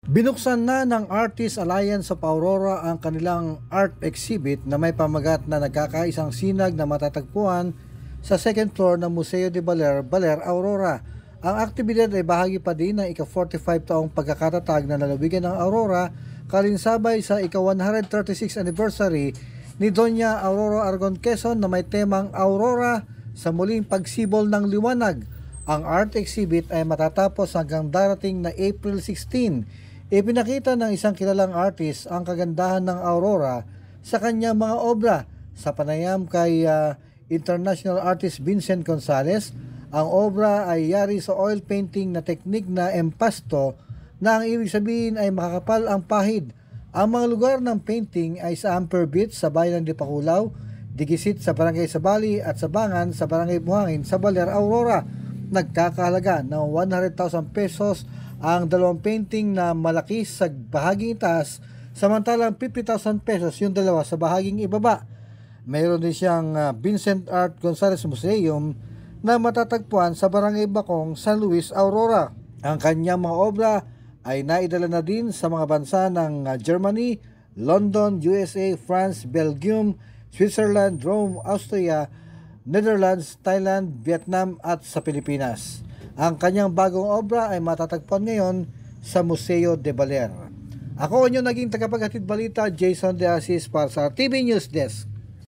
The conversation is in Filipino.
Binuksan na ng Artists Alliance of Aurora ang kanilang art exhibit na may pamagat na nagkakaisang sinag na matatagpuan sa second floor ng Museo de Baler, Aurora. Ang aktibidad ay bahagi pa din ng ika-45 taong pagkakatatag na lalawigan ng Aurora, kalinsabay sa ika-136 anniversary ni Doña Aurora Argon Quezon na may temang Aurora sa muling pagsibol ng liwanag. Ang art exhibit ay matatapos hanggang darating na April 16. Ipinakita ng isang kilalang artist ang kagandahan ng Aurora sa kanyang mga obra. Sa panayam kay international artist Vincent Gonzalez, ang obra ay yari sa oil painting na teknik na empasto na ang ibig sabihin ay makakapal ang pahid. Ang mga lugar ng painting ay sa Amper Beach sa bayan ng Dipakulaw, Digisit sa Barangay Sabali at Sabangan sa Barangay Buhangin sa Baler, Aurora. Nagkakahalaga ng 100,000 pesos ang dalawang painting na malaki sa bahaging itaas, samantalang 50,000 pesos yung dalawa sa bahaging ibaba. Mayroon din siyang Vincent Art Gonzalez Museum na matatagpuan sa Barangay Bacong, San Luis, Aurora. Ang kanyang mga obra ay naidala na din sa mga bansa ng Germany, London, USA, France, Belgium, Switzerland, Rome, Austria, Netherlands, Thailand, Vietnam at sa Pilipinas. Ang kanyang bagong obra ay matatagpuan ngayon sa Museo de Baler. Ako ang inyong naging tagapaghatid balita, Jason De Asis para sa TV News Desk.